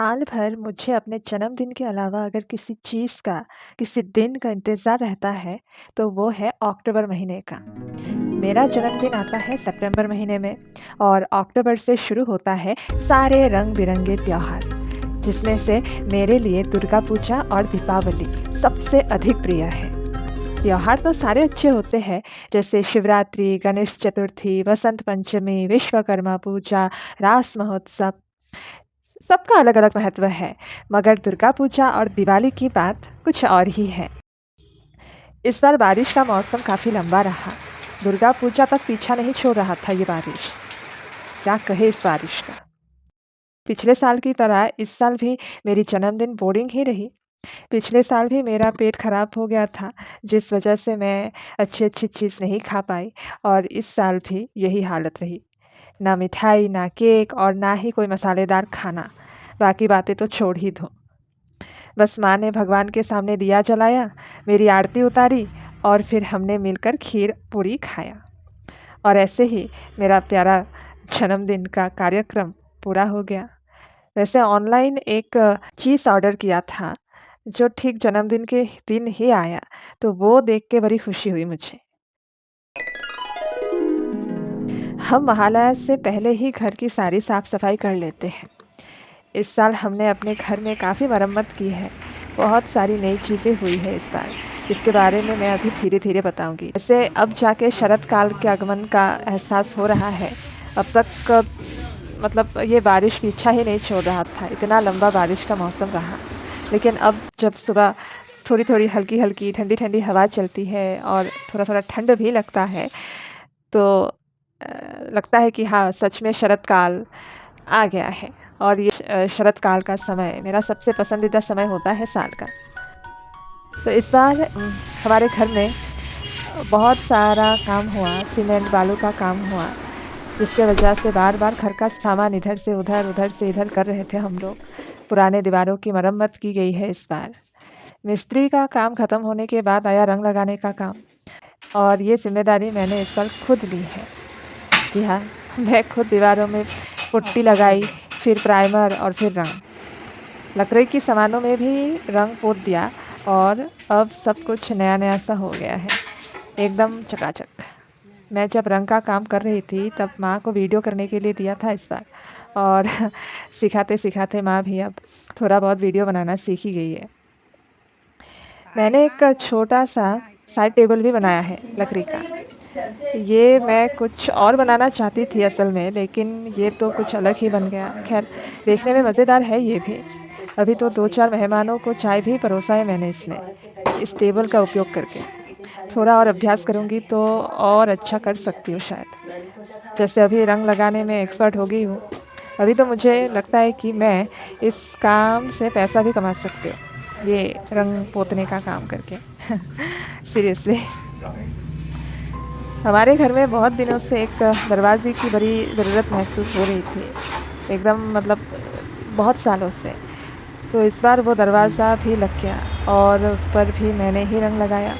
साल भर मुझे अपने जन्मदिन के अलावा अगर किसी चीज़ का, किसी दिन का इंतज़ार रहता है, तो वो है अक्टूबर महीने का। मेरा जन्मदिन आता है सितंबर महीने में और अक्टूबर से शुरू होता है सारे रंग-बिरंगे त्योहार, जिसमें से मेरे लिए दुर्गा पूजा और दीपावली सबसे अधिक प्रिय है। त्योहार तो सारे अच्छे होते हैं, जैसे शिवरात्रि, गणेश चतुर्थी, वसंत पंचमी, विश्वकर्मा पूजा, रास महोत्सव, सबका अलग-अलग महत्व है, मगर दुर्गा पूजा और दिवाली की बात कुछ और ही है। इस बार बारिश का मौसम काफ़ी लंबा रहा। दुर्गा पूजा तक पीछा नहीं छोड़ रहा था ये बारिश। क्या कहे इस बारिश का। पिछले साल की तरह इस साल भी मेरी जन्मदिन बोरिंग ही रही। पिछले साल भी मेरा पेट खराब हो गया था, जिस वजह से मैं अच्छी-अच्छी चीज़ नहीं खा पाई और इस साल भी यही हालत रही। ना मिठाई, ना केक और ना ही कोई मसालेदार खाना। बाकी बातें तो छोड़ ही दो। बस माँ ने भगवान के सामने दिया जलाया, मेरी आरती उतारी और फिर हमने मिलकर खीर पूड़ी खाया। और ऐसे ही मेरा प्यारा जन्मदिन का कार्यक्रम पूरा हो गया। वैसे ऑनलाइन एक चीज़ ऑर्डर किया था, जो ठीक जन्मदिन के दिन ही आया, तो वो देख के बड़ी खुशी हुई मुझे। हम महालया से पहले ही घर की सारी साफ-सफाई कर लेते हैं। इस साल हमने अपने घर में काफ़ी मरम्मत की है। बहुत सारी नई चीज़ें हुई है इस बार, जिसके बारे में मैं अभी धीरे-धीरे बताऊँगी। जैसे अब जाके शरद काल के आगमन का एहसास हो रहा है। अब तक मतलब ये बारिश पीछा ही नहीं छोड़ रहा था, इतना लंबा बारिश का मौसम रहा। लेकिन अब जब सुबह थोड़ी-थोड़ी, हल्की-हल्की, ठंडी-ठंडी हवा चलती है और थोड़ा-थोड़ा ठंड भी लगता है, तो लगता है कि हाँ, सच में शरद काल आ गया है। और ये शरद काल का समय मेरा सबसे पसंदीदा समय होता है साल का। तो इस बार हमारे घर में बहुत सारा काम हुआ, सीमेंट बालू का काम हुआ, जिसके वजह से बार-बार घर का सामान इधर से उधर, उधर से इधर कर रहे थे हम लोग। पुराने दीवारों की मरम्मत की गई है इस बार। मिस्त्री का काम ख़त्म होने के बाद आया रंग लगाने का काम और ये ज़िम्मेदारी मैंने इस बार खुद ली है। जी हाँ, मैं खुद दीवारों में पुट्टी लगाई, फिर प्राइमर और फिर रंग। लकड़ी की सामानों में भी रंग पोत दिया और अब सब कुछ नया-नया सा हो गया है, एकदम चकाचक। मैं जब रंग का काम कर रही थी, तब माँ को वीडियो करने के लिए दिया था इस बार और सिखाते-सिखाते माँ भी अब थोड़ा बहुत वीडियो बनाना सीख ही गई है। मैंने एक छोटा-सा साइड टेबल भी बनाया है लकड़ी का। ये मैं कुछ और बनाना चाहती थी असल में, लेकिन ये तो कुछ अलग ही बन गया। ख़ैर, देखने में मज़ेदार है ये भी। अभी तो 2-4 मेहमानों को चाय भी परोसा है मैंने इसमें, इस टेबल का उपयोग करके। थोड़ा और अभ्यास करूँगी तो और अच्छा कर सकती हूँ शायद। जैसे अभी रंग लगाने में एक्सपर्ट हो गई हूँ, अभी तो मुझे लगता है कि मैं इस काम से पैसा भी कमा सकती हूँ, ये रंग पोतने का काम करके। सीरियसली। हमारे घर में बहुत दिनों से एक दरवाज़े की बड़ी ज़रूरत महसूस हो रही थी, एकदम मतलब बहुत सालों से। तो इस बार वो दरवाज़ा भी लग गया और उस पर भी मैंने ही रंग लगाया।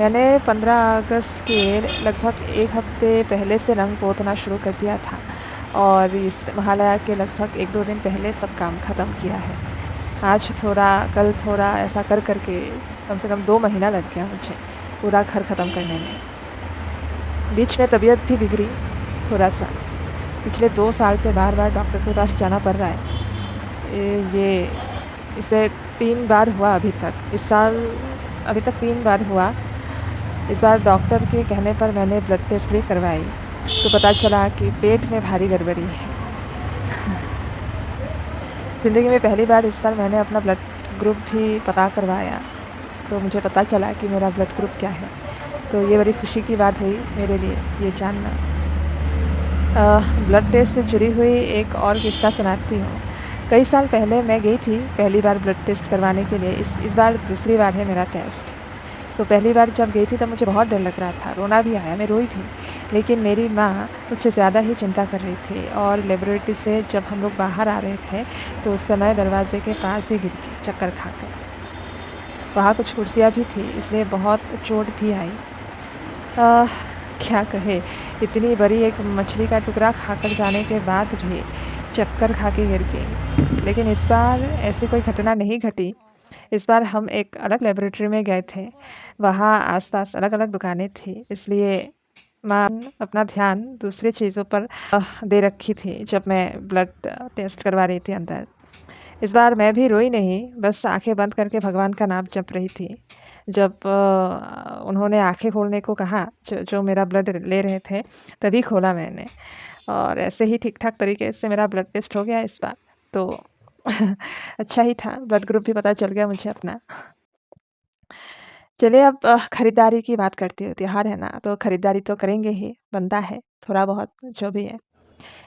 मैंने 15 अगस्त के लगभग 1 हफ़्ते पहले से रंग पोतना शुरू कर दिया था और इस महालया के लगभग 1-2 दिन पहले सब काम ख़त्म किया है। आज थोड़ा, कल थोड़ा ऐसा कर के कम से कम 2 महीना लग गया मुझे पूरा घर ख़त्म करने में। बीच में तबीयत भी बिगड़ी थोड़ा-सा। पिछले 2 साल से बार-बार डॉक्टर के पास जाना पड़ रहा है। इसे 3 बार हुआ अभी तक। इस साल अभी तक 3 बार हुआ। इस बार डॉक्टर के कहने पर मैंने ब्लड टेस्ट भी करवाई, तो पता चला कि पेट में भारी गड़बड़ी है। ज़िंदगी में पहली बार इस बार मैंने अपना ब्लड ग्रुप भी पता करवाया, तो मुझे पता चला कि मेरा ब्लड ग्रुप क्या है। तो ये बड़ी खुशी की बात हुई मेरे लिए ये जानना। ब्लड टेस्ट से जुड़ी हुई एक और किस्सा सुनाती हूँ। कई साल पहले मैं गई थी पहली बार ब्लड टेस्ट करवाने के लिए। इस बार दूसरी बार है मेरा टेस्ट। तो पहली बार जब गई थी तब मुझे बहुत डर लग रहा था, रोना भी आया, मैं रोई भी। लेकिन मेरी माँ मुझसे ज़्यादा ही चिंता कर रही थी और लेबोरेटरी से जब हम लोग बाहर आ रहे थे, तो उस समय दरवाज़े के पास ही गिर गई चक्कर खाकर। वहाँ कुछ कुर्सियाँ भी थी, इसलिए बहुत चोट भी आई। क्या कहे, इतनी बड़ी एक मछली का टुकड़ा खाकर जाने के बाद भी चक्कर खा के गिर गई। लेकिन इस बार ऐसी कोई घटना नहीं घटी। इस बार हम एक अलग लेबोरेटरी में गए थे। वहाँ आस-पास अलग-अलग दुकानें थी, इसलिए माँ अपना ध्यान दूसरी चीज़ों पर दे रखी थी जब मैं ब्लड टेस्ट करवा रही थी अंदर। इस बार मैं भी रोई नहीं, बस आँखें बंद करके भगवान का नाम जप रही थी। जब उन्होंने आँखें खोलने को कहा, जो जो मेरा ब्लड ले रहे थे, तभी खोला मैंने और ऐसे ही ठीक-ठाक तरीके से मेरा ब्लड टेस्ट हो गया इस बार। तो अच्छा ही था, ब्लड ग्रुप भी पता चल गया मुझे अपना। चलिए अब खरीदारी की बात करती हूँ, त्योहार है ना, तो खरीदारी तो करेंगे ही, बनता है, थोड़ा बहुत जो भी है।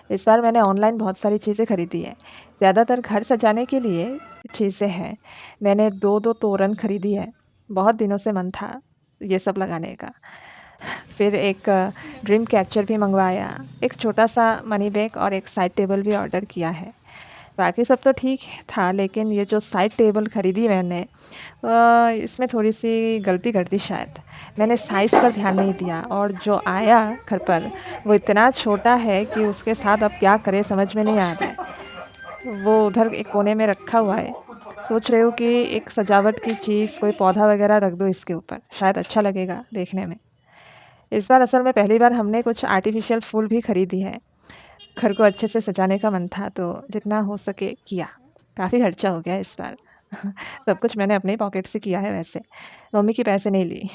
इस बार मैंने ऑनलाइन बहुत सारी चीज़ें खरीदी है। ज़्यादातर घर सजाने के लिए चीज़ें हैं। मैंने 2-2 तोरण खरीदी है। बहुत दिनों से मन था ये सब लगाने का। फिर एक ड्रीम कैचर भी मँगवाया, एक छोटा-सा मनी बैग और एक साइड टेबल भी ऑर्डर किया है। बाकी सब तो ठीक था, लेकिन ये जो साइड टेबल खरीदी मैंने इसमें थोड़ी-सी गलती कर दी शायद। मैंने साइज़ पर ध्यान नहीं दिया और जो आया घर पर, वो इतना छोटा है कि उसके साथ अब क्या करें समझ में नहीं आ रहा है। वो उधर एक कोने में रखा हुआ है। सोच रही हूँ कि एक सजावट की चीज़, कोई पौधा वगैरह रख दूँ इसके ऊपर, शायद अच्छा लगेगा देखने में। इस बार असल में पहली बार हमने कुछ आर्टिफ़िशियल फूल भी खरीदी है। घर को अच्छे से सजाने का मन था तो जितना हो सके किया। काफ़ी खर्चा हो गया इस बार। सब कुछ मैंने अपने ही पॉकेट से किया है वैसे, मम्मी की पैसे नहीं ली।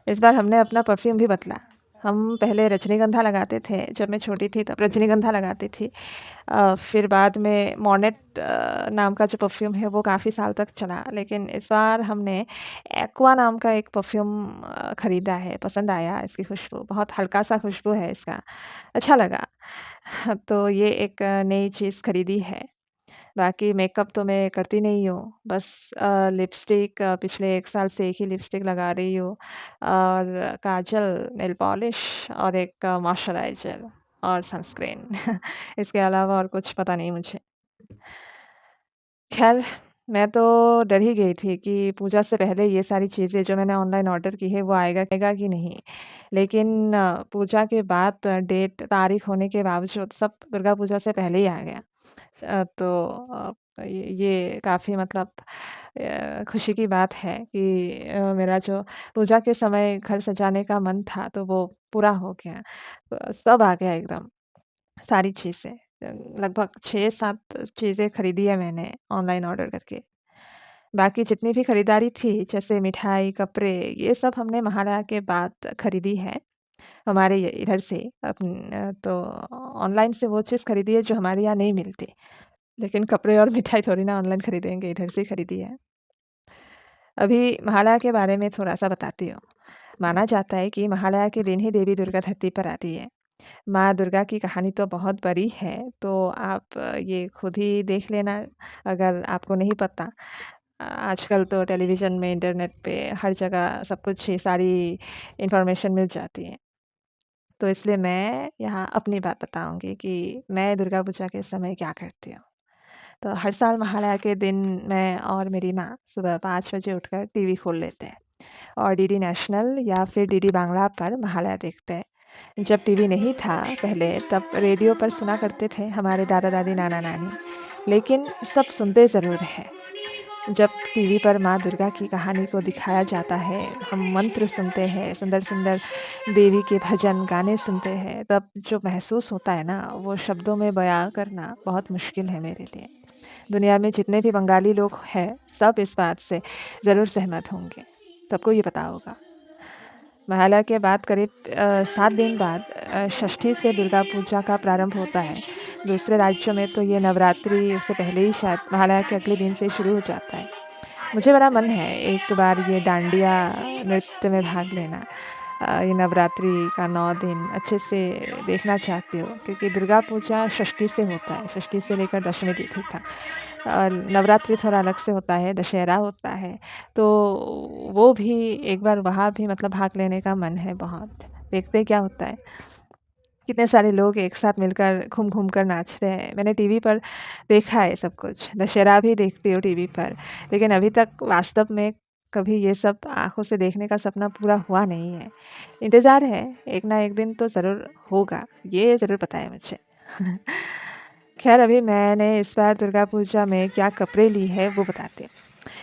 इस बार हमने अपना परफ्यूम भी बदला। हम पहले रजनीगंधा लगाते थे, जब मैं छोटी थी तब रजनीगंधा लगाती थी। फिर बाद में मॉर्नेट नाम का जो परफ्यूम है वो काफ़ी साल तक चला, लेकिन इस बार हमने एक्वा नाम का एक परफ्यूम खरीदा है, पसंद आया इसकी खुशबू, बहुत हल्का-सा खुशबू है इसका, अच्छा लगा। तो ये एक नई चीज़ खरीदी है। बाकी मेकअप तो मैं करती नहीं हूँ, बस लिपस्टिक पिछले 1 साल से एक ही लिपस्टिक लगा रही हूँ और काजल, नेल पॉलिश और एक मॉइस्चराइज़र और सनस्क्रीन। इसके अलावा और कुछ पता नहीं मुझे। ख़ैर, मैं तो डर ही गई थी कि पूजा से पहले ये सारी चीज़ें जो मैंने ऑनलाइन ऑर्डर की है वो आएगा कि नहीं। लेकिन पूजा के बाद डेट तारीख़ होने के बावजूद सब दुर्गा पूजा से पहले ही आ गया। तो ये काफ़ी मतलब खुशी की बात है कि मेरा जो पूजा के समय घर सजाने का मन था तो वो पूरा हो गया। सब आ गया एकदम, सारी चीज़ें। लगभग 6-7 चीज़ें खरीदी है मैंने ऑनलाइन ऑर्डर करके। बाकी जितनी भी खरीदारी थी जैसे मिठाई, कपड़े ये सब हमने महालया के बाद खरीदी है, हमारे ये इधर से तो ऑनलाइन से वो चीज़ खरीदी है जो हमारे यहाँ नहीं मिलती। लेकिन कपड़े और मिठाई थोड़ी ना ऑनलाइन खरीदेंगे, इधर से ही खरीदी है। अभी महालया के बारे में थोड़ा-सा बताती हूँ। माना जाता है कि महालया के दिन ही देवी दुर्गा धरती पर आती है। माँ दुर्गा की कहानी तो बहुत बड़ी है, तो आप ये खुद ही देख लेना अगर आपको नहीं पता। आजकल तो टेलीविज़न में, इंटरनेट पे हर जगह सब कुछ ये सारी इन्फॉर्मेशन मिल जाती है। तो इसलिए मैं यहाँ अपनी बात बताऊँगी कि मैं दुर्गा पूजा के समय क्या करती हूँ। तो हर साल महालया के दिन मैं और मेरी माँ सुबह 5 बजे उठकर टीवी खोल लेते हैं और डीडी नेशनल या फिर डीडी बांग्ला पर महालया देखते हैं। जब टीवी नहीं था पहले तब रेडियो पर सुना करते थे हमारे दादा-दादी, नाना-नानी, लेकिन सब सुनते ज़रूर हैं। जब टीवी पर माँ दुर्गा की कहानी को दिखाया जाता है, हम मंत्र सुनते हैं, सुंदर-सुंदर देवी के भजन, गाने सुनते हैं, तब जो महसूस होता है ना, वो शब्दों में बयाँ करना बहुत मुश्किल है मेरे लिए। दुनिया में जितने भी बंगाली लोग हैं, सब इस बात से ज़रूर सहमत होंगे। सबको ये पता होगा। महालया के बाद करीब 7 दिन बाद षष्ठी से दुर्गा पूजा का प्रारंभ होता है। दूसरे राज्यों में तो ये नवरात्रि उससे पहले ही शायद महालया के अगले दिन से शुरू हो जाता है। मुझे बड़ा मन है एक बार ये डांडिया नृत्य में भाग लेना। ये नवरात्रि का 9 दिन अच्छे से देखना चाहती हूँ क्योंकि दुर्गा पूजा षष्ठी से होता है, षष्ठी से लेकर दशमी तिथि तक। और नवरात्रि थोड़ा अलग से होता है, दशहरा होता है, तो वो भी एक बार वहाँ भी मतलब भाग लेने का मन है बहुत। देखते हैं क्या होता है। कितने सारे लोग एक साथ मिलकर घूम-घूम कर नाचते हैं। मैंने टीवी पर देखा है सब कुछ, दशहरा भी देखती हूँ टीवी पर, लेकिन अभी तक वास्तव में कभी ये सब आँखों से देखने का सपना पूरा हुआ नहीं है। इंतज़ार है, एक ना एक दिन तो ज़रूर होगा, ये ज़रूर पता है मुझे। ख़ैर अभी मैंने इस बार दुर्गा पूजा में क्या कपड़े ली है वो बताते हैं।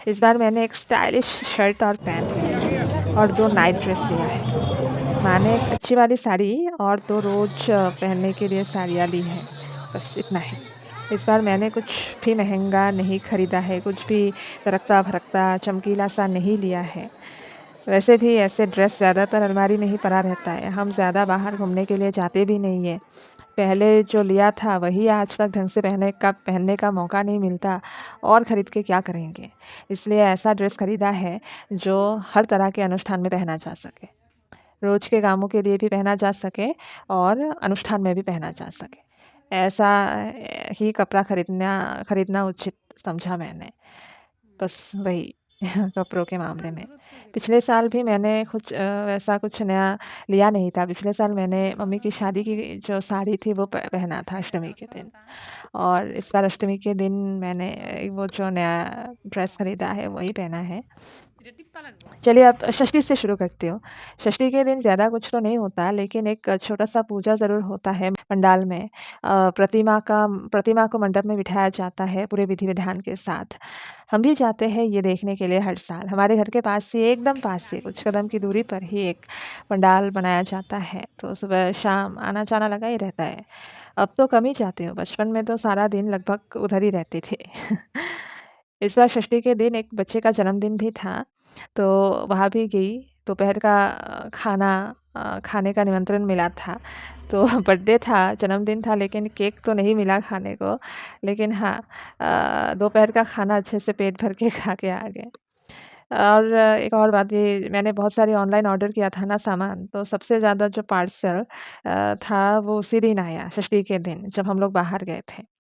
इस बार मैंने एक स्टाइलिश शर्ट और पैंट लिया है और 2 नाइट ड्रेस लिया है। माँ ने एक अच्छी वाली साड़ी और 2 रोज़ पहनने के लिए साड़ियाँ ली हैं, बस इतना ही। इस बार मैंने कुछ भी महँगा नहीं खरीदा है, कुछ भी तड़कता-भड़कता, चमकीला-सा नहीं लिया है। वैसे भी ऐसे ड्रेस ज़्यादातर अलमारी में ही पड़ा रहता है, हम ज़्यादा बाहर घूमने के लिए जाते भी नहीं हैं। पहले जो लिया था वही आज तक ढंग से पहनने का मौका नहीं मिलता और ख़रीद के क्या करेंगे? इसलिए ऐसा ड्रेस खरीदा है जो हर तरह के अनुष्ठान में पहना जा सके। रोज़ के कामों के लिए भी पहना जा सके और अनुष्ठान में भी पहना जा सके। ऐसा ही कपड़ा खरीदना उचित समझा मैंने। बस वही कपड़ों के मामले में। पिछले साल भी मैंने वैसा कुछ नया लिया नहीं था। पिछले साल मैंने मम्मी की शादी की जो साड़ी थी वो पहना था अष्टमी के दिन और इस बार अष्टमी के दिन मैंने वो जो नया ड्रेस खरीदा है वही पहना है। चलिए अब षष्ठी से शुरू करती हूँ। षष्ठी के दिन ज़्यादा कुछ तो नहीं होता लेकिन एक छोटा-सा पूजा ज़रूर होता है पंडाल में। प्रतिमा को मंडप में बिठाया जाता है पूरे विधि-विधान के साथ। हम भी जाते हैं ये देखने के लिए हर साल। हमारे घर के पास ही एकदम पास ही कुछ कदम की दूरी पर ही एक पंडाल बनाया जाता है, तो सुबह-शाम आना-जाना लगा ही रहता है। अब तो कम ही जाती हूँ, बचपन में तो सारा दिन लगभग उधर ही रहती थी। इस बार षष्ठी के दिन एक बच्चे का जन्मदिन भी था, तो वहाँ भी गई। दोपहर का खाने का निमंत्रण मिला था, तो बर्थडे था, जन्मदिन था लेकिन केक तो नहीं मिला खाने को। लेकिन हाँ दोपहर का खाना अच्छे से पेट भर के खा के आ गए। और एक और बात ये मैंने बहुत सारी ऑनलाइन ऑर्डर किया था ना सामान, तो सबसे ज़्यादा जो पार्सल था वो उसी दिन आया, षष्ठी के दिन, जब हम लोग बाहर गए थे।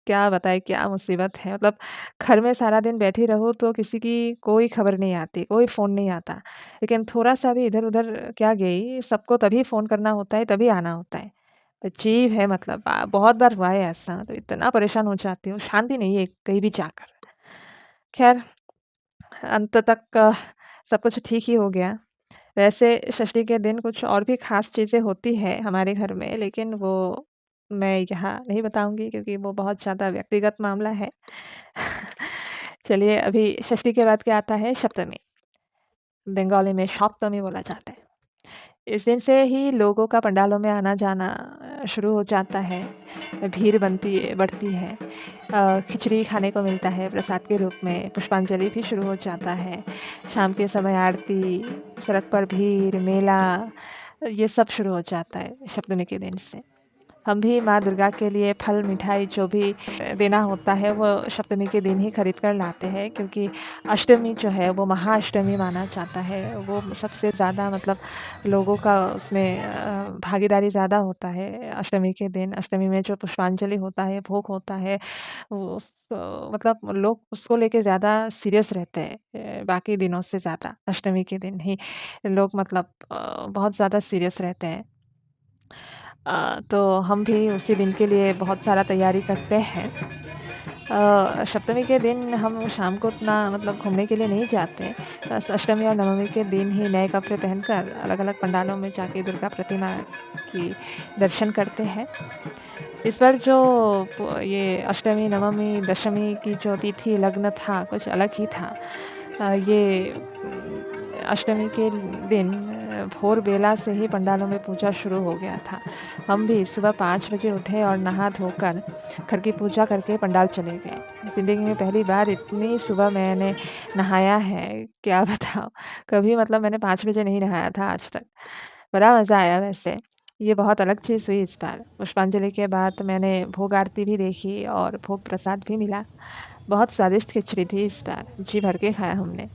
क्या बताएँ क्या मुसीबत है मतलब घर में सारा दिन बैठी रहूँ तो किसी की कोई खबर नहीं आती, कोई फ़ोन नहीं आता। लेकिन थोड़ा-सा भी इधर-उधर क्या गई, सबको तभी फ़ोन करना होता है, तभी आना होता है। अजीब है मतलब बहुत बार हुआ है ऐसा, तो इतना परेशान हो जाती हूँ, शांति नहीं है कहीं भी जाकर। ख़ैर अंत तक सब कुछ ठीक ही हो गया। वैसे षष्ठी के दिन कुछ और भी ख़ास चीज़ें होती हैं हमारे घर में, लेकिन वो मैं यहाँ नहीं बताऊँगी क्योंकि वो बहुत ज़्यादा व्यक्तिगत मामला है। चलिए अभी षष्ठी के बाद क्या आता है सप्तमी, बंगाली में सप्तमी बोला जाता है। इस दिन से ही लोगों का पंडालों में आना-जाना शुरू हो जाता है, भीड़ बढ़ती है। खिचड़ी खाने को मिलता है प्रसाद के रूप में, पुष्पांजलि भी शुरू हो जाता है। शाम के समय आरती, सड़क पर भीड़, मेला ये सब शुरू हो जाता है सप्तमी के दिन से। हम भी माँ दुर्गा के लिए फल, मिठाई जो भी देना होता है वो सप्तमी के दिन ही खरीद कर लाते हैं क्योंकि अष्टमी जो है वो महाअष्टमी माना जाता है। वो सबसे ज़्यादा मतलब लोगों का उसमें भागीदारी ज़्यादा होता है अष्टमी के दिन। अष्टमी में जो पुष्पांजलि होता है, भोग होता है वो मतलब लोग उसको लेके ज़्यादा सीरियस रहते हैं बाकी दिनों से ज़्यादा। अष्टमी के दिन ही लोग मतलब बहुत ज़्यादा सीरियस रहते हैं। तो हम भी उसी दिन के लिए बहुत सारा तैयारी करते हैं। सप्तमी के दिन हम शाम को उतना मतलब घूमने के लिए नहीं जाते। बस अष्टमी और नवमी के दिन ही नए कपड़े पहनकर अलग-अलग पंडालों में जाके दुर्गा प्रतिमा की दर्शन करते हैं। इस बार जो ये अष्टमी, नवमी, दशमी की जो तिथि लग्न था कुछ अलग ही था। अष्टमी के दिन भोर बेला से ही पंडालों में पूजा शुरू हो गया था। हम भी सुबह 5 बजे उठे और नहा धोकर घर की पूजा करके पंडाल चले गए। ज़िंदगी में पहली बार इतनी सुबह मैंने नहाया है, क्या बताऊँ? कभी मतलब मैंने 5 बजे नहीं नहाया था आज तक। बड़ा मज़ा आया वैसे। ये बहुत अलग चीज़ हुई इस बार। पुष्पांजलि के बाद मैंने भोग आरती भी देखी और भोग प्रसाद भी मिला। बहुत स्वादिष्ट खिचड़ी थी इस बार, जी भर के खाया हमने।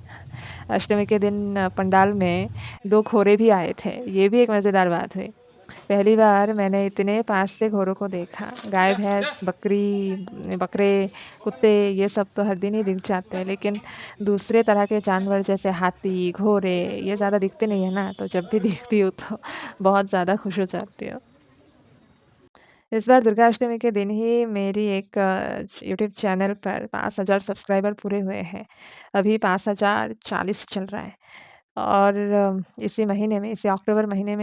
अष्टमी के दिन पंडाल में 2 घोड़े भी आए थे, ये भी एक मज़ेदार बात हुई। पहली बार मैंने इतने पास से घोड़ों को देखा। गाय, भैंस, बकरे, कुत्ते ये सब तो हर दिन ही दिख जाते हैं, लेकिन दूसरे तरह के जानवर जैसे हाथी, घोड़े ये ज़्यादा दिखते नहीं है ना, तो जब भी देखती हूँ तो बहुत ज़्यादा खुश हो जाती हूँ। इस बार दुर्गाष्टमी के दिन ही मेरी एक यूट्यूब चैनल पर 5,000 सब्सक्राइबर पूरे हुए हैं। अभी 5,040 चल रहा है और इसी महीने में, इसी अक्टूबर महीने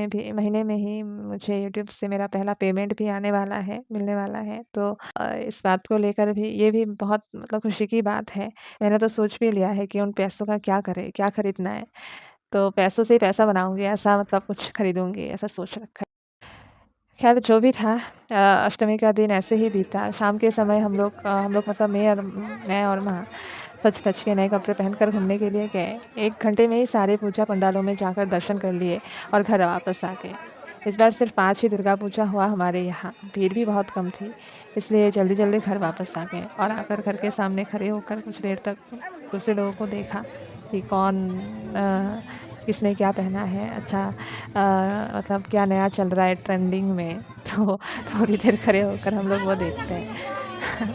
में ही मुझे यूट्यूब से मेरा पहला पेमेंट भी आने वाला है, मिलने वाला है। तो इस बात को लेकर भी ये भी बहुत मतलब खुशी की बात है। मैंने तो सोच भी लिया है कि उन पैसों का क्या करें, क्या खरीदना है। तो पैसों से ही पैसा बनाऊँगी, ऐसा मतलब कुछ खरीदूँगी, ऐसा सोच रखा है। ख़ैर जो भी था, अष्टमी का दिन ऐसे ही बीता। शाम के समय हम लोग मतलब मैं और माँ सज-धज के नए कपड़े पहनकर घूमने के लिए गए। 1 घंटे में ही सारे पूजा पंडालों में जाकर दर्शन कर लिए और घर वापस आ गए। इस बार सिर्फ़ 5 ही दुर्गा पूजा हुआ हमारे यहाँ, भीड़ भी बहुत कम थी, इसलिए जल्दी-जल्दी घर वापस आ गए और आकर घर के सामने खड़े होकर कुछ देर तक दूसरे लोगों को देखा कि किसने क्या पहना है, अच्छा मतलब क्या नया चल रहा है ट्रेंडिंग में। तो थोड़ी देर खड़े होकर हम लोग वो देखते हैं।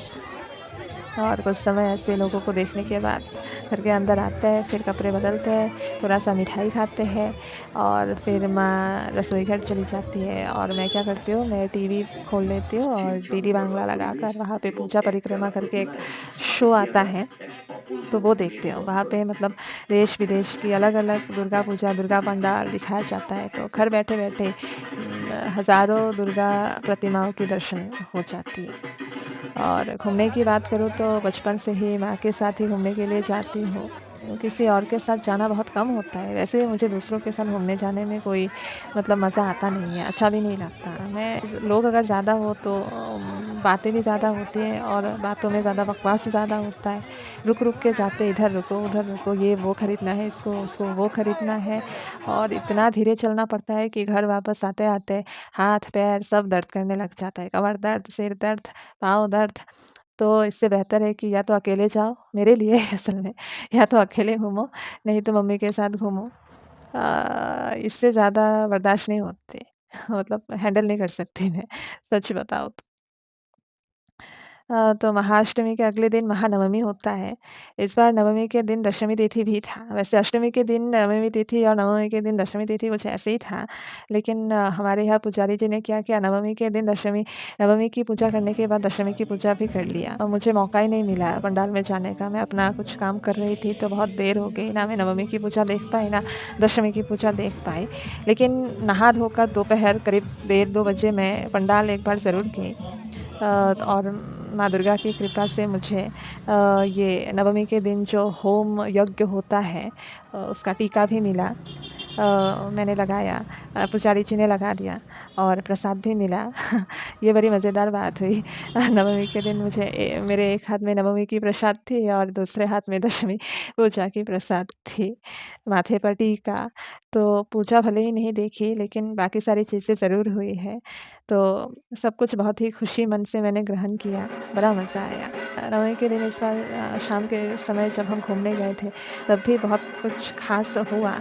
और कुछ समय ऐसे लोगों को देखने के बाद घर के अंदर आते हैं, फिर कपड़े बदलते हैं, थोड़ा-सा मिठाई खाते हैं और फिर माँ रसोई घर चली जाती है और मैं क्या करती हूँ, मैं टीवी खोल लेती हूँ और डीडी बांग्ला लगाकर वहाँ पे पूजा परिक्रमा करके एक शो आता है, तो वो देखती हूँ। वहाँ पे मतलब देश-विदेश की अलग-अलग दुर्गा पूजा, दुर्गा पंडाल दिखाया जाता है, तो घर बैठे-बैठे हज़ारों दुर्गा प्रतिमाओं की दर्शन हो जाती है। और घूमने की बात करूँ तो बचपन से ही माँ के साथ ही घूमने के लिए जाती हूँ। किसी और के साथ जाना बहुत कम होता है। वैसे मुझे दूसरों के साथ घूमने जाने में कोई मतलब मज़ा आता नहीं है, अच्छा भी नहीं लगता। लोग अगर ज़्यादा हो तो बातें भी ज़्यादा होती हैं और बातों में ज़्यादा बकवास ज़्यादा होता है। रुक-रुक के जाते इधर रुको, उधर रुको, ये वो खरीदना है इसको, उसको वो खरीदना है और इतना धीरे चलना पड़ता है कि घर वापस आते-आते हाथ-पैर सब दर्द करने लग जाता है। कमर दर्द, सिर दर्द, पाँव दर्द। तो इससे बेहतर है कि या तो अकेले जाओ, मेरे लिए असल में, या तो अकेले घूमो, नहीं तो मम्मी के साथ घूमो। इससे ज़्यादा बर्दाश्त नहीं होते। मतलब हैंडल नहीं कर सकती मैं, सच बताऊँ तो। तो महाअष्टमी के अगले दिन महानवमी होता है। इस बार नवमी के दिन दशमी तिथि भी था। वैसे अष्टमी के दिन नवमी तिथि और नवमी के दिन दशमी तिथि कुछ ऐसे ही था। लेकिन हमारे यहाँ पुजारी जी ने क्या किया, नवमी के दिन नवमी की पूजा करने के बाद दशमी की पूजा भी कर लिया और मुझे मौका ही नहीं मिला पंडाल में जाने का। मैं अपना कुछ काम कर रही थी तो बहुत देर हो गई। ना मैं नवमी की पूजा देख पाई, ना दशमी की पूजा देख पाई। लेकिन नहा धोकर दोपहर करीब 1:30-2 बजे मैं पंडाल एक बार ज़रूर गई। और माँ दुर्गा की कृपा से मुझे ये नवमी के दिन जो होम यज्ञ होता है उसका टीका भी मिला। मैंने लगाया, पुजारी जी ने लगा दिया और प्रसाद भी मिला। ये बड़ी मज़ेदार बात हुई। नवमी के दिन मेरे एक हाथ में नवमी की प्रसाद थी और दूसरे हाथ में दशमी पूजा की प्रसाद थी। माथे पर टीका, तो पूजा भले ही नहीं देखी लेकिन बाकी सारी चीज़ें ज़रूर हुई है। तो सब कुछ बहुत ही खुशी मन से मैंने ग्रहण किया, बड़ा मज़ा आया। नवमी के दिन इस बार शाम के समय जब हम घूमने गए थे, तब भी बहुत कुछ ख़ास हुआ।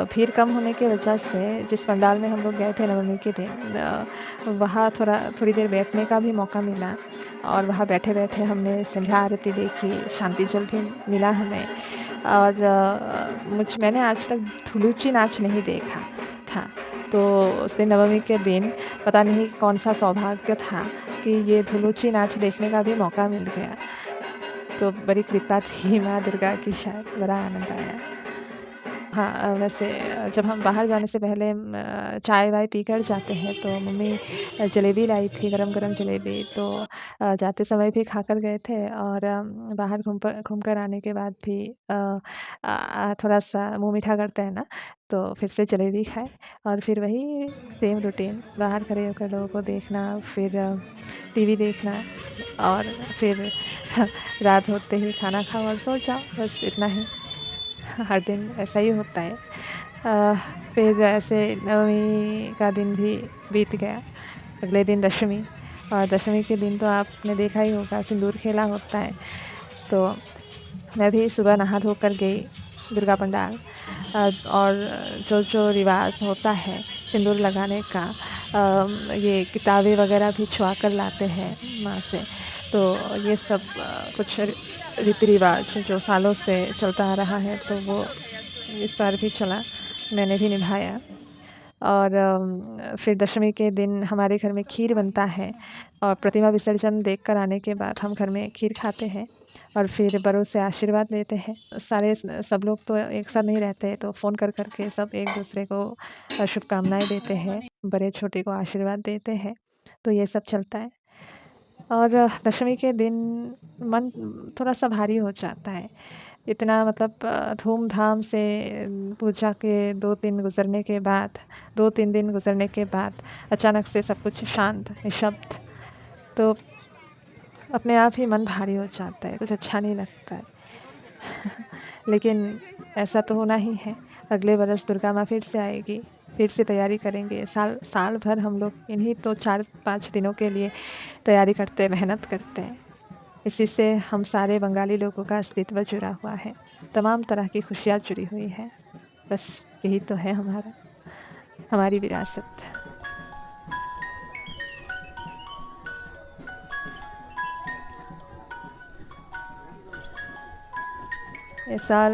भीड़ कम होने की वजह से जिस पंडाल में हम लोग गए थे नवमी के दिन, वहाँ थोड़ी देर बैठने का भी मौका मिला और वहाँ बैठे-बैठे हमने संध्या आरती देखी, शांति जल भी मिला हमें और मैंने आज तक धुलुची नाच नहीं देखा था। तो उस दिन नवमी के दिन पता नहीं कौन-सा सौभाग्य था कि ये धुलुची नाच देखने का भी मौका मिल गया। तो बड़ी कृपा थी माँ दुर्गा की, शायद बड़ा आनंद आया। हाँ, वैसे जब हम बाहर जाने से पहले चाय-वाय पीकर जाते हैं तो मम्मी जलेबी लाई थी, गरम-गरम जलेबी, तो जाते समय भी खाकर गए थे और बाहर घूमकर आने के बाद भी थोड़ा-सा मुँह मीठा करते हैं ना, तो फिर से जलेबी खाए और फिर वही सेम रूटीन, बाहर खड़े होकर लोगों को देखना, फिर टीवी देखना और फिर रात होते ही खाना खाओ और सो जाओ, बस इतना ही। हर दिन ऐसा ही होता है। अ, फिर ऐसे नवमी का दिन भी बीत गया। अगले दिन दशमी, और दशमी के दिन तो आपने देखा ही होगा सिंदूर खेला होता है। तो मैं भी सुबह नहा धोकर गई दुर्गा पंडाल, और जो रिवाज होता है सिंदूर लगाने का, ये किताबें वगैरह भी छुआ कर लाते हैं माँ से। तो ये सब कुछ रीति रिवाज जो सालों से चलता आ रहा है, तो वो इस बार भी चला, मैंने भी निभाया। और फिर दशमी के दिन हमारे घर में खीर बनता है और प्रतिमा विसर्जन देख कर आने के बाद हम घर में खीर खाते हैं और फिर बड़ों से आशीर्वाद लेते हैं। सारे सब लोग तो एक साथ नहीं रहते, तो फ़ोन कर कर के सब एक दूसरे को शुभकामनाएं देते हैं, बड़े छोटे को आशीर्वाद देते हैं। तो ये सब चलता है। और दशमी के दिन मन थोड़ा-सा भारी हो जाता है। इतना मतलब धूम-धाम से पूजा के 2-3 गुज़रने के बाद 2-3 दिन गुज़रने के बाद अचानक से सब कुछ शांत, निःशब्द, तो अपने आप ही मन भारी हो जाता है, कुछ अच्छा नहीं लगता है। लेकिन ऐसा तो होना ही है, अगले बरस दुर्गा माँ फिर से आएगी, फिर से तैयारी करेंगे। साल भर हम लोग इन्हीं तो 4-5 दिनों के लिए तैयारी करते, मेहनत करते हैं। इसी से हम सारे बंगाली लोगों का अस्तित्व जुड़ा हुआ है, तमाम तरह की खुशियाँ जुड़ी हुई हैं। बस यही तो है हमारी विरासत। इस साल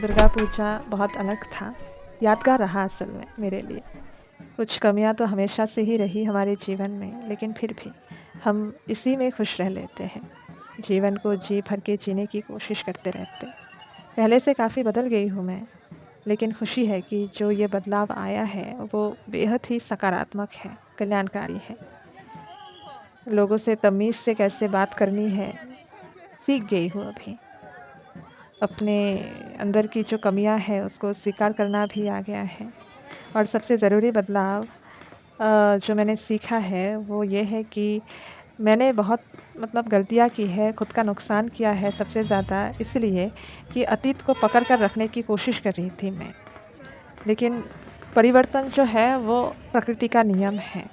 दुर्गा पूजा बहुत अलग था, यादगार रहा असल में मेरे लिए। कुछ कमियां तो हमेशा से ही रही हमारे जीवन में, लेकिन फिर भी हम इसी में खुश रह लेते हैं। जीवन को जी भर के जीने की कोशिश करते रहते हैं। पहले से काफ़ी बदल गई हूँ मैं, लेकिन खुशी है कि जो ये बदलाव आया है वो बेहद ही सकारात्मक है, कल्याणकारी है। लोगों से तमीज़ से कैसे बात करनी है सीख गई हूँ अभी। अपने अंदर की जो कमियां हैं उसको स्वीकार करना भी आ गया है। और सबसे ज़रूरी बदलाव जो मैंने सीखा है वो ये है कि मैंने बहुत मतलब गलतियाँ की है, खुद का नुकसान किया है सबसे ज़्यादा इसलिए कि अतीत को पकड़ कर रखने की कोशिश कर रही थी मैं। लेकिन परिवर्तन जो है वो प्रकृति का नियम है।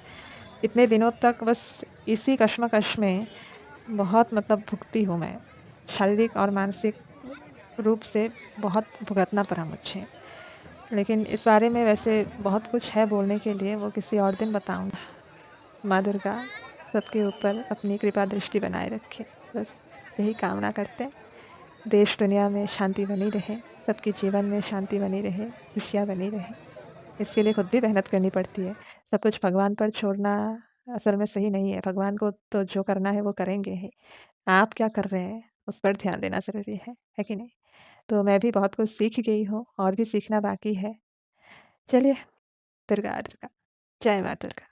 इतने दिनों तक बस इसी कश्मकश में बहुत मतलब भुगती हूँ मैं। शारीरिक और मानसिक रूप से बहुत भुगतना पड़ा मुझे। लेकिन इस बारे में वैसे बहुत कुछ है बोलने के लिए, वो किसी और दिन बताऊँगा। माँ दुर्गा सबके ऊपर अपनी कृपा दृष्टि बनाए रखे, बस यही कामना करते हैं। देश दुनिया में शांति बनी रहे, सबके जीवन में शांति बनी रहे, खुशियाँ बनी रहे। इसके लिए खुद भी मेहनत करनी पड़ती है। सब कुछ भगवान पर छोड़ना असल में सही नहीं है। भगवान को तो जो करना है वो करेंगे ही। आप क्या कर रहे हैं उस पर ध्यान देना ज़रूरी है कि नहीं? तो मैं भी बहुत कुछ सीख गई हूँ और भी सीखना बाकी है। चलिए, दुर्गा दुर्गा, जय माँ Durga.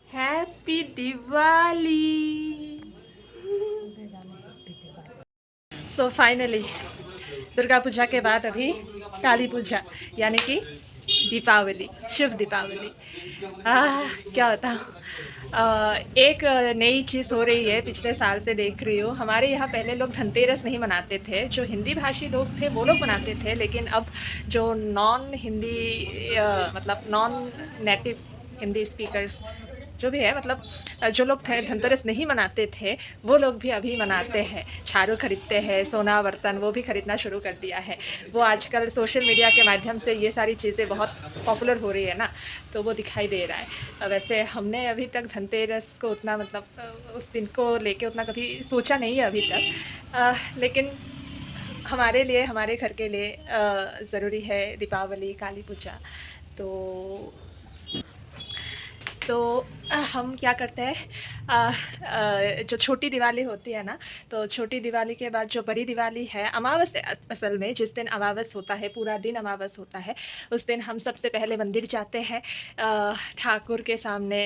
Happy Diwali. So finally Durga Puja के बाद अभी काली पूजा यानी कि दीपावली, शुभ दीपावली। क्या बताऊँ, एक नई चीज़ हो रही है, पिछले साल से देख रही हूँ। हमारे यहाँ पहले लोग धनतेरस नहीं मनाते थे, जो हिंदी भाषी लोग थे वो लोग मनाते थे, लेकिन अब जो नॉन हिंदी मतलब नॉन नेटिव हिंदी स्पीकर्स जो भी है, मतलब जो लोग थे धनतेरस नहीं मनाते थे वो लोग भी अभी मनाते हैं। झाड़ू खरीदते हैं, सोना बर्तन वो भी खरीदना शुरू कर दिया है। वो आजकल सोशल मीडिया के माध्यम से ये सारी चीज़ें बहुत पॉपुलर हो रही है ना, तो वो दिखाई दे रहा है। वैसे हमने अभी तक धनतेरस को उतना मतलब उस दिन को लेके उतना कभी सोचा नहीं है अभी तक, लेकिन हमारे लिए, हमारे घर के लिए ज़रूरी है दीपावली, काली पूजा। तो हम क्या करते हैं, जो छोटी दिवाली होती है ना, तो छोटी दिवाली के बाद जो बड़ी दिवाली है, अमावस्या असल में जिस दिन अमावस होता है, पूरा दिन अमावस होता है, उस दिन हम सबसे पहले मंदिर जाते हैं, ठाकुर के सामने,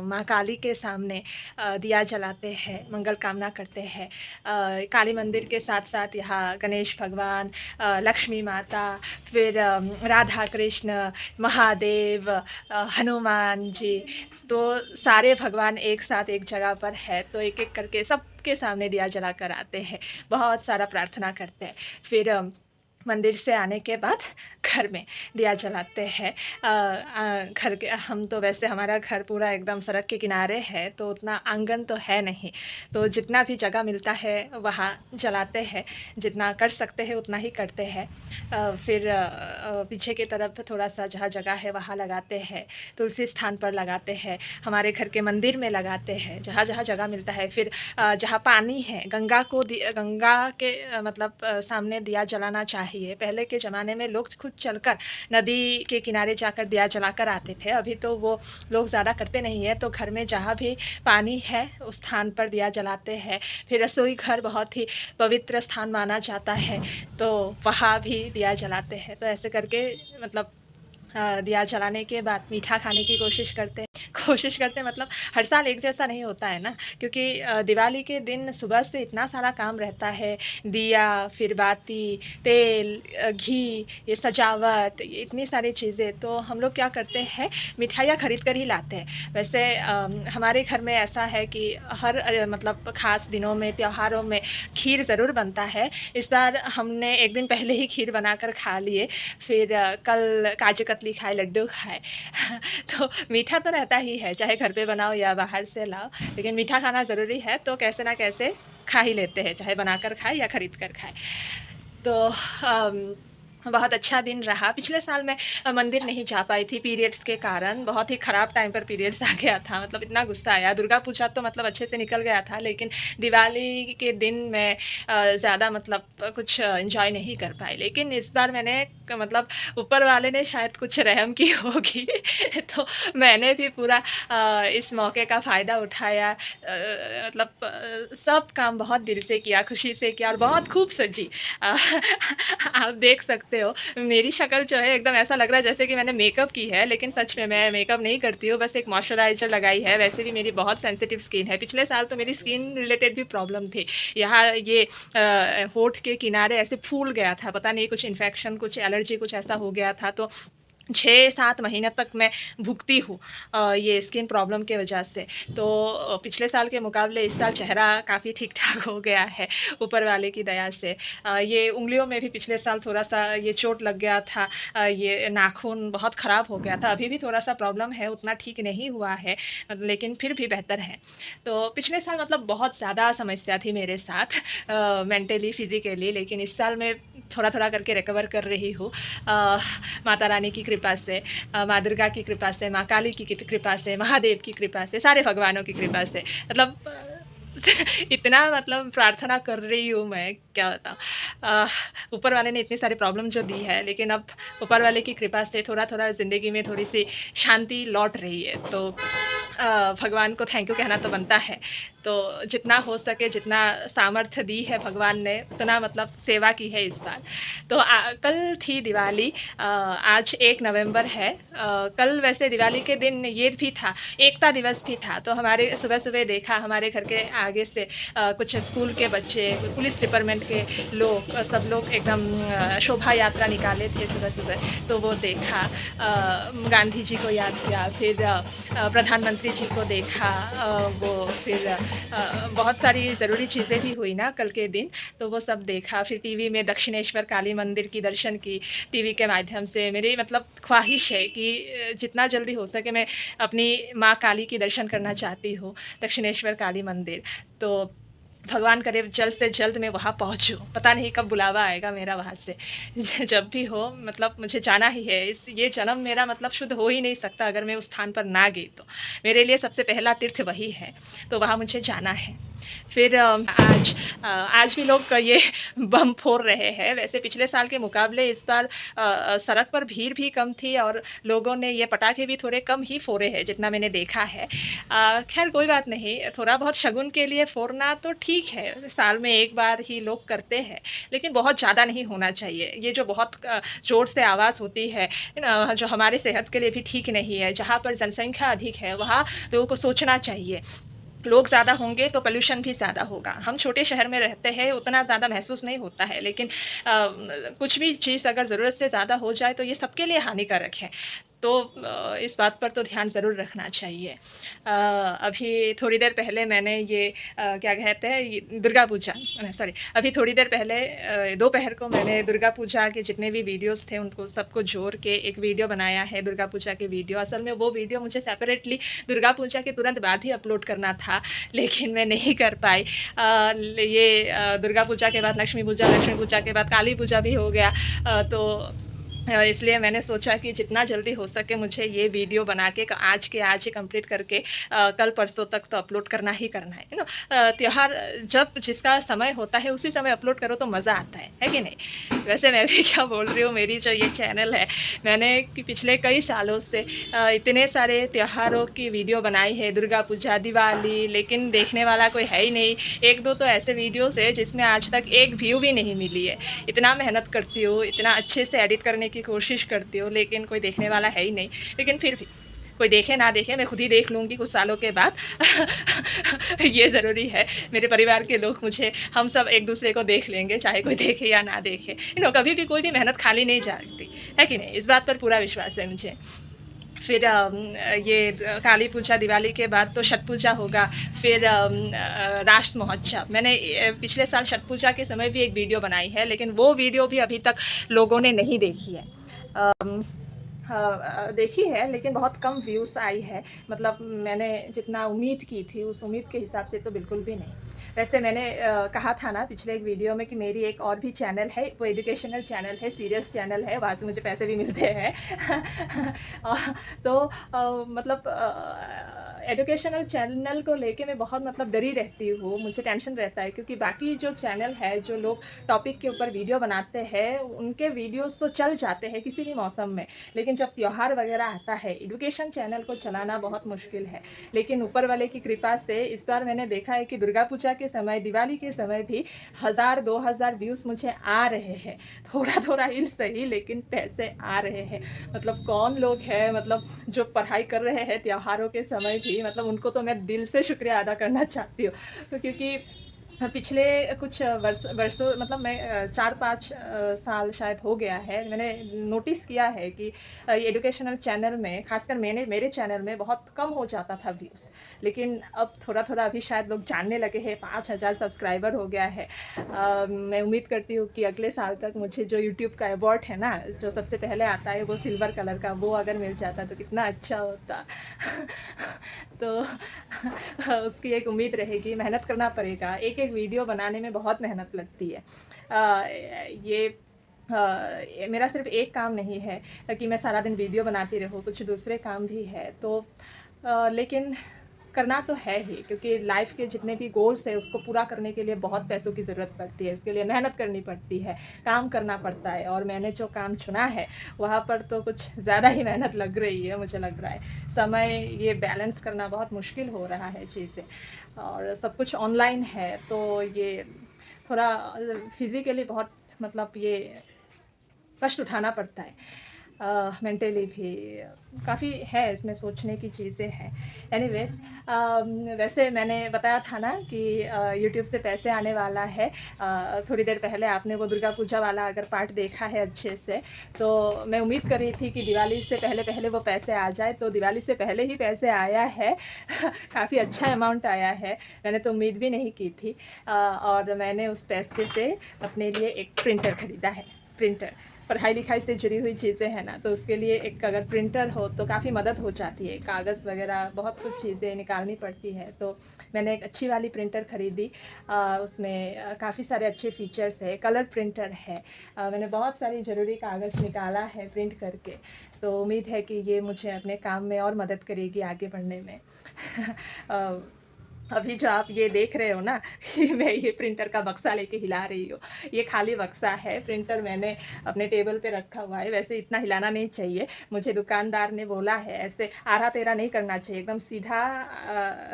माँ काली के सामने दिया जलाते हैं, मंगल कामना करते हैं। काली मंदिर के साथ साथ यहाँ गणेश भगवान, लक्ष्मी माता, फिर राधा कृष्ण, महादेव, हनुमान जी, तो सारे भगवान एक साथ एक जगह पर है, तो एक एक करके सबके सामने दिया जला कर आते हैं, बहुत सारा प्रार्थना करते हैं। फिर मंदिर से आने के बाद घर में दिया जलाते हैं। घर के हम तो वैसे हमारा घर पूरा एकदम सड़क के किनारे है, तो उतना आंगन तो है नहीं, तो जितना भी जगह मिलता है वहाँ जलाते हैं, जितना कर सकते हैं उतना ही करते हैं। फिर पीछे की तरफ थोड़ा सा जहाँ जगह है वहाँ लगाते हैं, तुलसी स्थान पर लगाते हैं, हमारे घर के मंदिर में लगाते हैं, जहाँ जहाँ जगह मिलता है। फिर जहाँ पानी है, गंगा के मतलब सामने दिया जलाना चाहिए। चाहिए। पहले के ज़माने में लोग खुद चलकर नदी के किनारे जाकर दिया जलाकर आते थे, अभी तो वो लोग ज़्यादा करते नहीं हैं। तो घर में जहाँ भी पानी है उस स्थान पर दिया जलाते हैं। फिर रसोई घर बहुत ही पवित्र स्थान माना जाता है, तो वहाँ भी दिया जलाते हैं। तो ऐसे करके मतलब दिया जलाने के बाद मीठा खाने की कोशिश करते हैं मतलब हर साल एक जैसा नहीं होता है ना, क्योंकि दिवाली के दिन सुबह से इतना सारा काम रहता है, दिया, फिर बाती, तेल, घी, ये सजावट, ये इतनी सारी चीज़ें। तो हम लोग क्या करते हैं, मिठाइयाँ खरीद कर ही लाते हैं। वैसे हमारे घर में ऐसा है कि हर मतलब ख़ास दिनों में, त्योहारों में खीर ज़रूर बनता है। इस बार हमने एक दिन पहले ही खीर बनाकर खा लिए, फिर कल काजू कतली खाए, लड्डू खाए। तो मीठा तो रहता ही है, चाहे घर पे बनाओ या बाहर से लाओ, लेकिन मीठा खाना ज़रूरी है। तो कैसे ना कैसे खा ही लेते हैं, चाहे बनाकर खाए या ख़रीद कर खाए। तो बहुत अच्छा दिन रहा। पिछले साल मैं मंदिर नहीं जा पाई थी पीरियड्स के कारण, बहुत ही ख़राब टाइम पर पीरियड्स आ गया था, मतलब इतना गुस्सा आया। दुर्गा पूजा तो मतलब अच्छे से निकल गया था, लेकिन दिवाली के दिन मैं ज़्यादा मतलब कुछ एंजॉय नहीं कर पाई। लेकिन इस बार मैंने मतलब ऊपर वाले ने शायद कुछ रहम की होगी तो मैंने भी पूरा इस मौके का फ़ायदा उठाया। मतलब सब काम बहुत दिल से किया, खुशी से किया और बहुत खूब सजी। आप देख सकते हो मेरी शक्ल जो है एकदम ऐसा लग रहा है जैसे कि मैंने मेकअप की है, लेकिन सच में मैं मेकअप नहीं करती हूँ, बस एक मॉइस्चराइज़र लगाई है। वैसे भी मेरी बहुत सेंसिटिव स्किन है। पिछले साल तो मेरी स्किन रिलेटेड भी प्रॉब्लम थी। यहाँ ये होंठ के किनारे ऐसे फूल गया था, पता नहीं कुछ इन्फेक्शन, कुछ एलर्जी, कुछ ऐसा हो गया था। तो 6-7 महीने तक मैं भुगती हूँ ये स्किन प्रॉब्लम के वजह से। तो पिछले साल के मुकाबले इस साल चेहरा काफ़ी ठीक-ठाक हो गया है ऊपर वाले की दया से। ये उँगलियों में भी पिछले साल थोड़ा-सा ये चोट लग गया था, ये नाखून बहुत ख़राब हो गया था। अभी भी थोड़ा-सा प्रॉब्लम है, उतना ठीक नहीं हुआ है, लेकिन फिर भी बेहतर है। तो पिछले साल मतलब बहुत ज़्यादा समस्या थी मेरे साथ मेंटली, फिज़िकली, लेकिन इस साल मैं थोड़ा-थोड़ा करके रिकवर कर रही हूँ माता रानी की कृपा से, माँ दुर्गा की कृपा से, माँ काली की कृपा से, महादेव की कृपा से, सारे भगवानों की कृपा से। मतलब इतना मतलब प्रार्थना कर रही हूँ मैं, क्या बताऊँ। ऊपर वाले ने इतनी सारी प्रॉब्लम जो दी है, लेकिन अब ऊपर वाले की कृपा से थोड़ा-थोड़ा ज़िंदगी में थोड़ी-सी शांति लौट रही है। तो भगवान को थैंक यू कहना तो बनता है। तो जितना हो सके, जितना सामर्थ्य दी है भगवान ने, उतना मतलब सेवा की है इस बार। तो कल थी दिवाली, आज 1 नवंबर है। कल वैसे दिवाली के दिन ये भी था, एकता दिवस भी था। तो हमारे सुबह-सुबह देखा हमारे घर के आगे से कुछ स्कूल के बच्चे, पुलिस डिपार्टमेंट के लोग, सब लोग एकदम शोभा यात्रा निकाले थे सुबह-सुबह। तो वो देखा, गांधी जी को याद किया, फिर प्रधानमंत्री जी को देखा, वो फिर बहुत सारी ज़रूरी चीज़ें भी हुई ना कल के दिन, तो वो सब देखा। फिर टीवी में दक्षिणेश्वर काली मंदिर की दर्शन की टीवी के माध्यम से। मेरी मतलब ख्वाहिश है कि जितना जल्दी हो सके मैं अपनी माँ काली की दर्शन करना चाहती हूँ, दक्षिणेश्वर काली मंदिर। तो भगवान करे जल्द से जल्द मैं वहाँ पहुँचूँ। पता नहीं कब बुलावा आएगा मेरा वहाँ से। जब भी हो मतलब मुझे जाना ही है। ये जन्म मेरा मतलब शुद्ध हो ही नहीं सकता अगर मैं उस स्थान पर ना गई तो। मेरे लिए सबसे पहला तीर्थ वही है, तो वहाँ मुझे जाना है। फिर आज भी लोग ये बम फोड़ रहे हैं। वैसे पिछले साल के मुकाबले इस बार सड़क पर भीड़ भी कम थी और लोगों ने ये पटाखे भी थोड़े कम ही फोड़े हैं, जितना मैंने देखा है। खैर कोई बात नहीं, थोड़ा बहुत शगुन के लिए फोड़ना तो ठीक है, साल में एक बार ही लोग करते हैं, लेकिन बहुत ज़्यादा नहीं होना चाहिए। ये जो बहुत ज़ोर से आवाज़ होती है ना, जो हमारी सेहत के लिए भी ठीक नहीं है। जहाँ पर जनसंख्या अधिक है वहाँ लोगों को सोचना चाहिए। लोग ज़्यादा होंगे तो पोल्यूशन भी ज़्यादा होगा। हम छोटे शहर में रहते हैं, उतना ज़्यादा महसूस नहीं होता है, लेकिन कुछ भी चीज़ अगर ज़रूरत से ज़्यादा हो जाए तो ये सबके लिए हानिकारक है। तो इस बात पर तो ध्यान ज़रूर रखना चाहिए। अभी थोड़ी देर पहले मैंने ये क्या कहते हैं, ये दुर्गा पूजा, सॉरी, अभी थोड़ी देर पहले दोपहर को मैंने दुर्गा पूजा के जितने भी वीडियोस थे उनको सबको जोड़ के एक वीडियो बनाया है, दुर्गा पूजा के वीडियो। असल में वो वीडियो मुझे सेपरेटली दुर्गा पूजा के तुरंत बाद ही अपलोड करना था, लेकिन मैं नहीं कर पाई। ये दुर्गा पूजा के बाद लक्ष्मी पूजा, लक्ष्मी पूजा के बाद काली पूजा भी हो गया। तो इसलिए मैंने सोचा कि जितना जल्दी हो सके मुझे ये वीडियो बना के आज ही कंप्लीट करके कल परसों तक तो अपलोड करना ही करना है, यू नो। त्योहार जब जिसका समय होता है उसी समय अपलोड करो तो मज़ा आता है कि नहीं। वैसे मैं भी क्या बोल रही हूँ, मेरी जो ये चैनल है, मैंने कि पिछले कई सालों से इतने सारे त्योहारों की वीडियो बनाई है, दुर्गा पूजा, दिवाली, लेकिन देखने वाला कोई है ही नहीं। एक दो तो ऐसे वीडियोस है जिसमें आज तक एक व्यू भी नहीं मिली है। इतना मेहनत करती हूँ, इतना अच्छे से एडिट करने की कोशिश करती हूँ, लेकिन कोई देखने वाला है ही नहीं। लेकिन फिर भी कोई देखे ना देखे, मैं खुद ही देख लूँगी कुछ सालों के बाद। ये ज़रूरी है, मेरे परिवार के लोग मुझे, हम सब एक दूसरे को देख लेंगे, चाहे कोई देखे या ना देखे। कभी भी कोई भी मेहनत खाली नहीं जाती है कि नहीं, इस बात पर पूरा विश्वास है मुझे। फिर ये काली पूजा, दिवाली के बाद तो छठ पूजा होगा, फिर रास महोत्सव। मैंने पिछले साल छठ पूजा के समय भी एक वीडियो बनाई है, लेकिन वो वीडियो भी अभी तक लोगों ने नहीं देखी है। देखी है, लेकिन बहुत कम व्यूज़ आई है। मतलब मैंने जितना उम्मीद की थी उस उम्मीद के हिसाब से तो बिल्कुल भी नहीं। वैसे मैंने कहा था ना पिछले एक वीडियो में कि मेरी एक और भी चैनल है, वो एजुकेशनल चैनल है, सीरियस चैनल है, वहाँ से मुझे पैसे भी मिलते हैं। तो मतलब एजुकेशनल चैनल को लेके मैं बहुत मतलब डरी रहती हूँ, मुझे टेंशन रहता है, क्योंकि बाकी जो चैनल है, जो लोग टॉपिक के ऊपर वीडियो बनाते हैं, उनके वीडियोस तो चल जाते हैं किसी भी मौसम में, लेकिन जब त्यौहार वगैरह आता है, एजुकेशन चैनल को चलाना बहुत मुश्किल है। लेकिन ऊपर वाले की कृपा से इस बार मैंने देखा है कि दुर्गा पूजा के समय, दिवाली के समय भी 1000-2000 व्यूज़ मुझे आ रहे हैं। थोड़ा थोड़ा ही सही, लेकिन पैसे आ रहे हैं। मतलब कौन लोग हैं, मतलब जो पढ़ाई कर रहे हैं त्योहारों के समय भी, मतलब उनको तो मैं दिल से शुक्रिया अदा करना चाहती हूँ, क्योंकि पिछले कुछ वर्षों मतलब मैं 4-5 साल शायद हो गया है, मैंने नोटिस किया है कि एजुकेशनल चैनल में, खासकर मेरे चैनल में बहुत कम हो जाता था व्यूज़, लेकिन अब थोड़ा थोड़ा अभी शायद लोग जानने लगे हैं। 5000 सब्सक्राइबर हो गया है। मैं उम्मीद करती हूँ कि अगले साल तक मुझे जो यूट्यूब का अवार्ड है ना, जो सबसे पहले आता है वो सिल्वर कलर का, वो अगर मिल जाता तो कितना अच्छा होता। तो उसकी एक उम्मीद रहेगी, मेहनत करना पड़ेगा। एक एक वीडियो बनाने में बहुत मेहनत लगती है। ये मेरा सिर्फ एक काम नहीं है कि मैं सारा दिन वीडियो बनाती रहूँ, कुछ दूसरे काम भी है। तो लेकिन करना तो है ही, क्योंकि लाइफ के जितने भी गोल्स है उसको पूरा करने के लिए बहुत पैसों की ज़रूरत पड़ती है, इसके लिए मेहनत करनी पड़ती है, काम करना पड़ता है। और मैंने जो काम चुना है वहाँ पर तो कुछ ज़्यादा ही मेहनत लग रही है, मुझे लग रहा है। समय ये बैलेंस करना बहुत मुश्किल हो रहा है चीज़ें, और सब कुछ ऑनलाइन है, तो ये थोड़ा फिज़िकली बहुत मतलब ये कष्ट उठाना पड़ता है। मेंटली भी काफ़ी है, इसमें सोचने की चीज़ें हैं। एनीवेज़, वैसे मैंने बताया था ना कि यूट्यूब से पैसे आने वाला है। थोड़ी देर पहले आपने वो दुर्गा पूजा वाला अगर पार्ट देखा है अच्छे से, तो मैं उम्मीद कर रही थी कि दिवाली से पहले वो पैसे आ जाए, तो दिवाली से पहले ही पैसे आया है। काफ़ी अच्छा अमाउंट आया है, मैंने तो उम्मीद भी नहीं की थी। और मैंने उस पैसे से अपने लिए एक प्रिंटर ख़रीदा है। प्रिंटर, पढ़ाई लिखाई से जुड़ी हुई चीज़ें हैं ना, तो उसके लिए एक अगर प्रिंटर हो तो काफ़ी मदद हो जाती है। कागज़ वगैरह बहुत कुछ चीज़ें निकालनी पड़ती है, तो मैंने एक अच्छी वाली प्रिंटर ख़रीदी। उसमें काफ़ी सारे अच्छे फ़ीचर्स है, कलर प्रिंटर है। मैंने बहुत सारी ज़रूरी कागज़ निकाला है प्रिंट करके, तो उम्मीद है कि ये मुझे अपने काम में और मदद करेगी आगे बढ़ने में। अभी जो आप ये देख रहे हो ना कि मैं ये प्रिंटर का बक्सा लेके हिला रही हूँ, ये खाली बक्सा है। प्रिंटर मैंने अपने टेबल पे रखा हुआ है। वैसे इतना हिलाना नहीं चाहिए, मुझे दुकानदार ने बोला है ऐसे आरा तेरा नहीं करना चाहिए, एकदम सीधा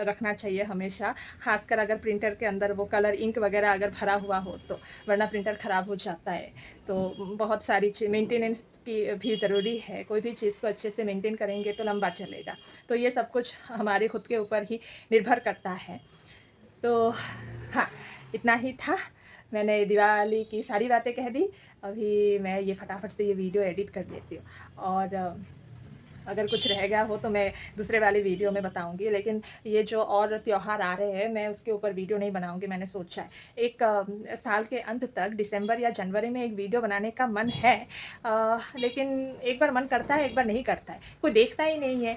रखना चाहिए हमेशा, खासकर अगर प्रिंटर के अंदर वो कलर इंक वगैरह अगर भरा हुआ हो तो, वरना प्रिंटर ख़राब हो जाता है। तो बहुत सारी चीज़ मेंटेनेंस की भी ज़रूरी है, कोई भी चीज़ को अच्छे से मेंटेन करेंगे तो लंबा चलेगा। तो ये सब कुछ हमारे खुद के ऊपर ही निर्भर करता है। तो हाँ, इतना ही था। मैंने दिवाली की सारी बातें कह दी। अभी मैं ये फटाफट से ये वीडियो एडिट कर देती हूँ, और अगर कुछ रह गया हो तो मैं दूसरे वाली वीडियो में बताऊंगी। लेकिन ये जो और त्यौहार आ रहे हैं, मैं उसके ऊपर वीडियो नहीं बनाऊंगी। मैंने सोचा है एक साल के अंत तक दिसंबर या जनवरी में एक वीडियो बनाने का मन है, लेकिन एक बार मन करता है, एक बार नहीं करता है, कोई देखता ही नहीं है।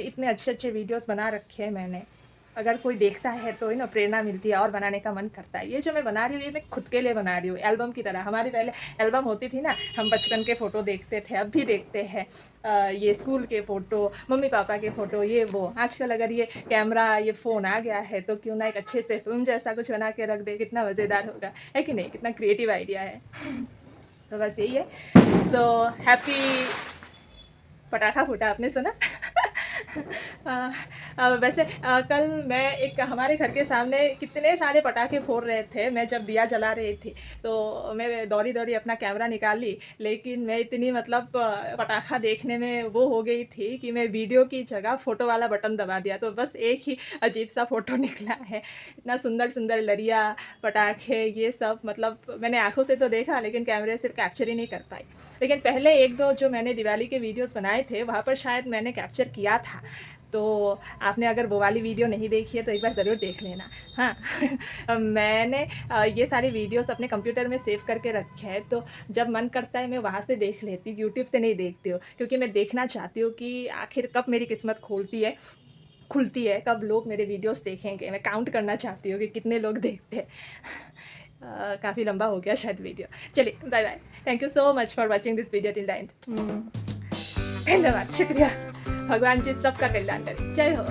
इतने अच्छे अच्छे वीडियोस बना रखे हैं मैंने, अगर कोई देखता है तो ना प्रेरणा मिलती है और बनाने का मन करता है। ये जो मैं बना रही हूँ ये मैं खुद के लिए बना रही हूँ, एल्बम की तरह। हमारी पहले एल्बम होती थी ना, हम बचपन के फ़ोटो देखते थे, अब भी देखते हैं। ये स्कूल के फ़ोटो, मम्मी पापा के फ़ोटो, ये वो। आजकल अगर ये कैमरा, ये फ़ोन आ गया है तो क्यों ना एक अच्छे से फ़िल्म जैसा कुछ बना के रख दे, कितना मज़ेदार होगा, है कि नहीं? कितना क्रिएटिव आइडिया है। तो बस यही है। सो हैप्पी पटाखा फूटा, आपने सुना? वैसे कल मैं एक हमारे घर के सामने कितने सारे पटाखे फोड़ रहे थे, मैं जब दिया जला रही थी, तो मैं दौड़ी-दौड़ी अपना कैमरा निकाली, लेकिन मैं इतनी मतलब पटाखा देखने में वो हो गई थी कि मैं वीडियो की जगह फ़ोटो वाला बटन दबा दिया, तो बस एक ही अजीब-सा फ़ोटो निकला है। इतना सुंदर-सुंदर लरिया, पटाखे ये सब मतलब मैंने आँखों से तो देखा, लेकिन कैमरे से कैप्चर ही नहीं कर पाई। लेकिन पहले 1-2 जो मैंने दिवाली के वीडियोज़ बनाए थे, वहाँ पर शायद मैंने कैप्चर किया था। तो आपने अगर वो वाली वीडियो नहीं देखी है तो एक बार ज़रूर देख लेना। हाँ। मैंने ये सारे वीडियोज़ अपने कंप्यूटर में सेव करके रखे हैं, तो जब मन करता है मैं वहाँ से देख लेती हूँ, यूट्यूब से नहीं देखती हूँ। क्योंकि मैं देखना चाहती हूँ कि आखिर कब मेरी किस्मत खुलती है, कब लोग मेरे वीडियोज़ देखेंगे। मैं काउंट करना चाहती हूँ कि कितने लोग देखते हैं। काफ़ी लंबा हो गया शायद वीडियो। चलिए, bye bye. Thank you so much for watching this video till the end. धन्यवाद, शुक्रिया। भगवान जी सबका कल्याण करें। जय हो।